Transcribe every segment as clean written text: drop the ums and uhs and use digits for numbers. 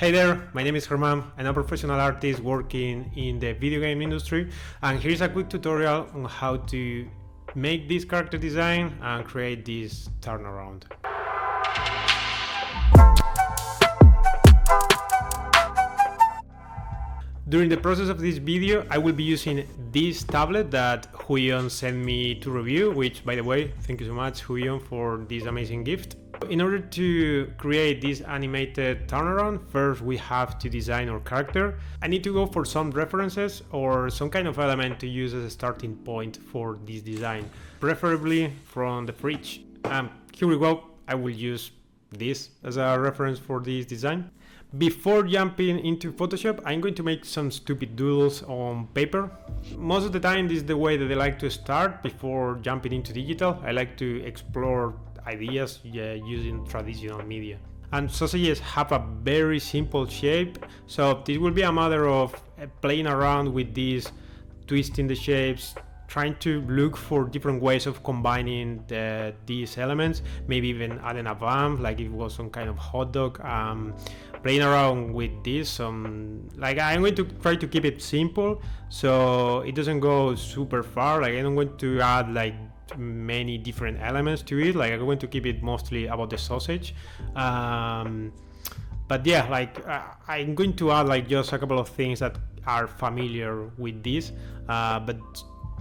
Hey there, my name is Germán. I'm a professional artist working in the video game industry, and here's a quick tutorial on how to make this character design and create this turnaround. During the process of this video, I will be using this tablet that Huion sent me to review, which, by the way, thank you so much, Huion, for this amazing gift. In order to create this animated turnaround, first we have to design our character. I need to go for some references or some kind of element to use as a starting point for this design, preferably from the fridge. Here we go. I will use this as a reference for this design. Before jumping into Photoshop, I'm going to make some stupid doodles on paper. Most of the time, this is the way that I like to start before jumping into digital. I like to explore ideas using traditional media. And sausages have a very simple shape, so this will be a matter of playing around with these, twisting the shapes, trying to look for different ways of combining these elements, maybe even adding a bump, like if it was some kind of hot dog. Playing around with this, like I'm going to try to keep it simple, so it doesn't go super far. Like I'm going to add like many different elements to it. Like I'm going to keep it mostly about the sausage. But yeah, like I'm going to add like just a couple of things that are familiar with this, but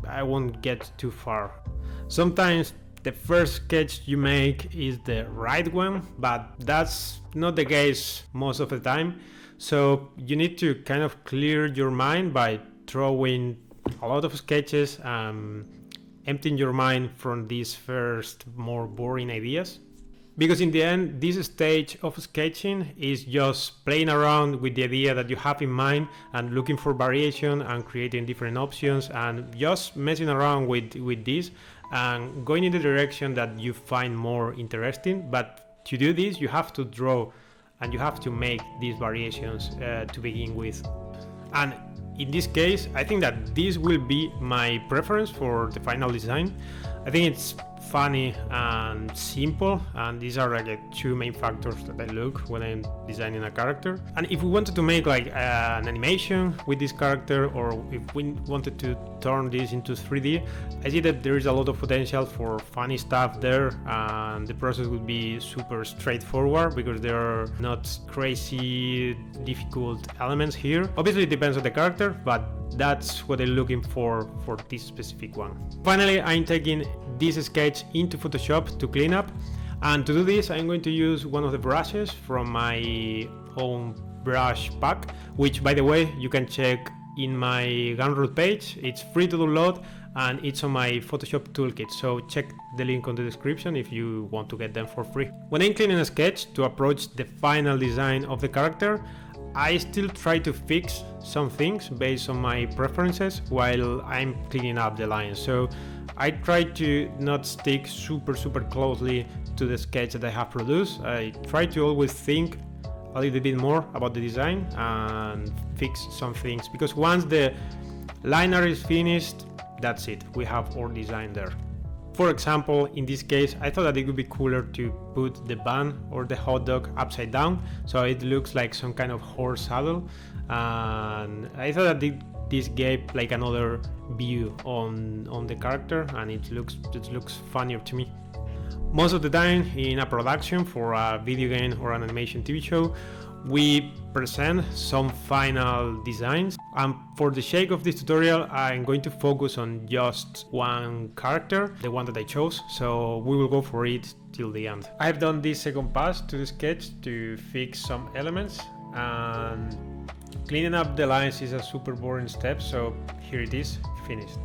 I won't get too far. Sometimes the first sketch you make is the right one, but that's not the case most of the time. So you need to kind of clear your mind by drawing a lot of sketches, emptying your mind from these first more boring ideas. Because in the end, this stage of sketching is just playing around with the idea that you have in mind and looking for variation and creating different options and just messing around with this and going in the direction that you find more interesting. But to do this, you have to draw and you have to make these variations to begin with. And in this case, I think that this will be my preference for the final design. I think it's funny and simple, and these are like the two main factors that I look when I'm designing a character. And if we wanted to make like an animation with this character, or if we wanted to turn this into 3D, I see that there is a lot of potential for funny stuff there, and the process would be super straightforward because there are not crazy difficult elements here. Obviously it depends on the character, but that's what I'm looking for this specific one. Finally, I'm taking this sketch into Photoshop to clean up, and to do this I'm going to use one of the brushes from my own brush pack, which by the way you can check in my Gumroad page. It's free to download and it's on my Photoshop toolkit, so check the link on the description if you want to get them for free. When I'm cleaning a sketch to approach the final design of the character, I still try to fix some things based on my preferences while I'm cleaning up the lines. So I try to not stick super closely to the sketch that I have produced. I try to always think a little bit more about the design and fix some things, because once the line art is finished, that's it, we have our design there. For example, in this case, I thought that it would be cooler to put the bun or the hot dog upside down, so it looks like some kind of horse saddle, and I thought that this gave like another view on the character, and it looks funnier to me. Most of the time in a production for a video game or an animation TV show, we present some final designs, and for the sake of this tutorial I'm going to focus on just one character, the one that I chose, so we will go for it till the end. I've done this second pass to the sketch to fix some elements, and cleaning up the lines is a super boring step, so here it is, finished.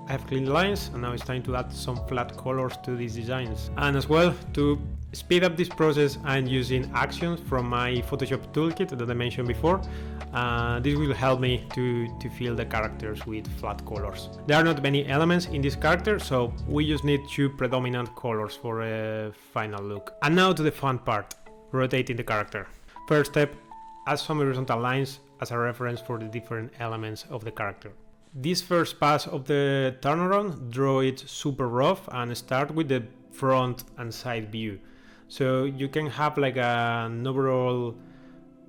I have cleaned lines, and now it's time to add some flat colors to these designs. And as well, to speed up this process, I'm using actions from my Photoshop toolkit that I mentioned before. This will help me to fill the characters with flat colors. There are not many elements in this character, so we just need two predominant colors for a final look. And now to the fun part, rotating the character. First step, add some horizontal lines as a reference for the different elements of the character. This first pass of the turnaround, draw it super rough and start with the front and side view. So you can have like an overall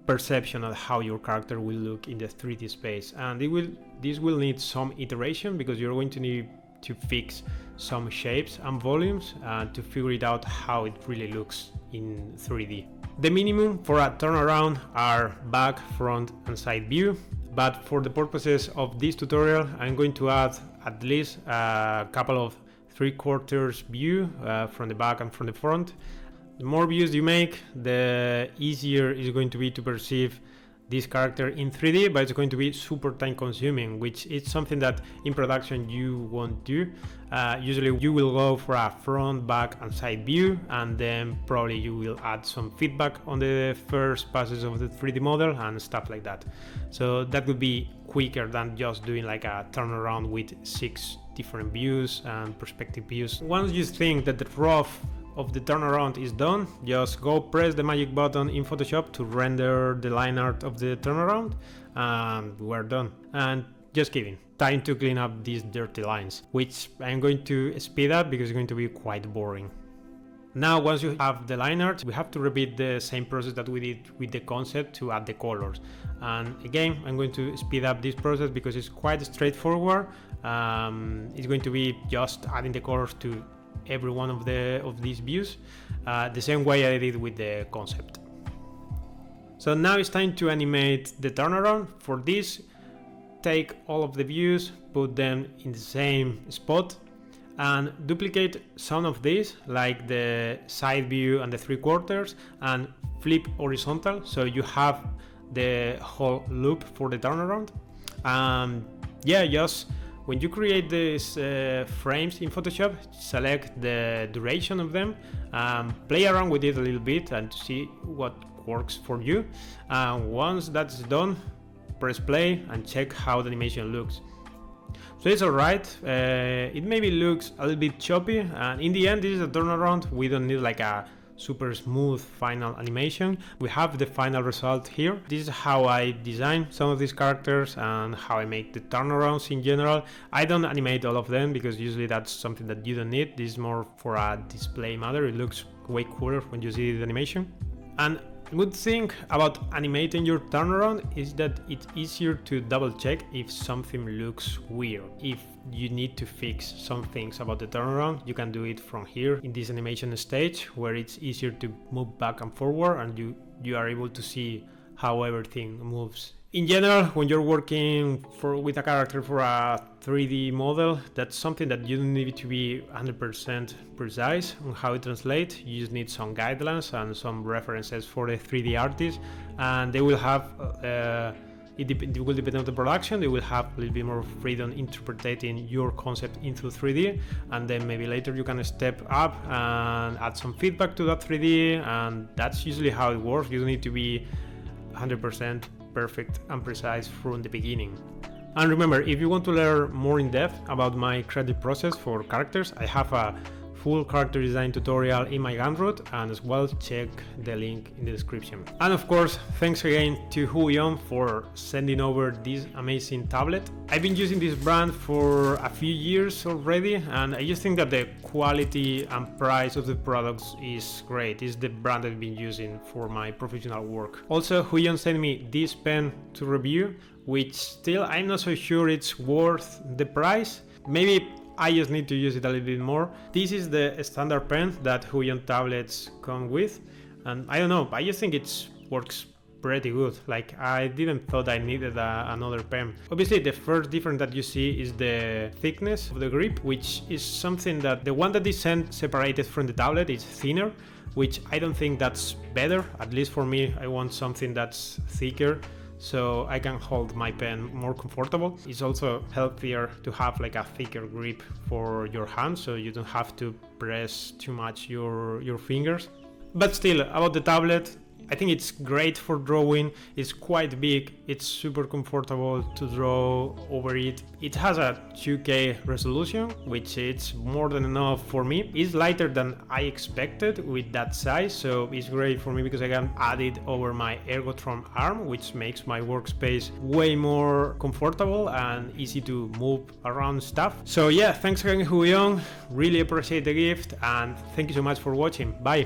perception of how your character will look in the 3D space, and this will need some iteration because you're going to need to fix some shapes and volumes to figure it out how it really looks in 3D. The minimum for a turnaround are back, front and side view, but for the purposes of this tutorial I'm going to add at least a couple of 3/4 view from the back and from the front. The more views you make, the easier it's going to be to perceive this character in 3D, but it's going to be super time consuming, which is something that in production you won't do. Usually you will go for a front, back and side view, and then probably you will add some feedback on the first passes of the 3D model and stuff like that. So that would be quicker than just doing like a turnaround with 6 different views and perspective views. Once you think that the rough of the turnaround is done, just go press the magic button in Photoshop to render the line art of the turnaround, and we're done. And just kidding, time to clean up these dirty lines, which I'm going to speed up because it's going to be quite boring. Now once you have the line art, we have to repeat the same process that we did with the concept to add the colors. And again, I'm going to speed up this process because it's quite straightforward. It's going to be just adding the colors to every one of these views, the same way I did with the concept. So now it's time to animate the turnaround. For this, take all of the views, put them in the same spot, and duplicate some of these, like the side view and the 3/4, and flip horizontal so you have the whole loop for the turnaround. Yeah, just when you create these frames in Photoshop, select the duration of them, play around with it a little bit and to see what works for you. Once that's done, press play and check how the animation looks. So it's alright, it maybe looks a little bit choppy, and in the end this is a turnaround. We don't need like a super smooth final animation. We have the final result here. This is how I design some of these characters and how I make the turnarounds in general. I don't animate all of them because usually that's something that you don't need. This is more for a display matter. It looks way cooler when you see the animation. And a good thing about animating your turnaround is that it's easier to double check if something looks weird. If you need to fix some things about the turnaround, you can do it from here in this animation stage, where it's easier to move back and forward and you are able to see how everything moves. In general, when you're working with a character for a 3D model, that's something that you don't need to be 100% precise on how it translates. You just need some guidelines and some references for the 3D artists, and they will have, it will depend on the production, they will have a little bit more freedom interpreting your concept into 3D, and then maybe later you can step up and add some feedback to that 3D, and that's usually how it works. You don't need to be 100% perfect and precise from the beginning. And remember, if you want to learn more in depth about my creative process for characters, I have a full character design tutorial in my Gumroad, and as well check the link in the description. And of course, thanks again to Huion for sending over this amazing tablet. I've been using this brand for a few years already, and I just think that the quality and price of the products is great. It's the brand I've been using for my professional work. Also, Huion sent me this pen to review, which still I'm not so sure it's worth the price. Maybe I just need to use it a little bit more. This is the standard pen that Huion tablets come with, and I don't know, I just think it works pretty good. Like, I didn't thought I needed another pen. Obviously the first difference that you see is the thickness of the grip, which is something that the one that is separated from the tablet is thinner, which I don't think that's better. At least for me, I want something that's thicker so I can hold my pen more comfortable. It's also healthier to have like a thicker grip for your hand, so you don't have to press too much your fingers. But still, about the tablet, I think it's great for drawing. It's quite big, it's super comfortable to draw over it. It has a 2K resolution, which is more than enough for me. It's lighter than I expected with that size, so it's great for me because I can add it over my Ergotron arm, which makes my workspace way more comfortable and easy to move around stuff. So yeah, thanks again Huion, really appreciate the gift, and thank you so much for watching. Bye!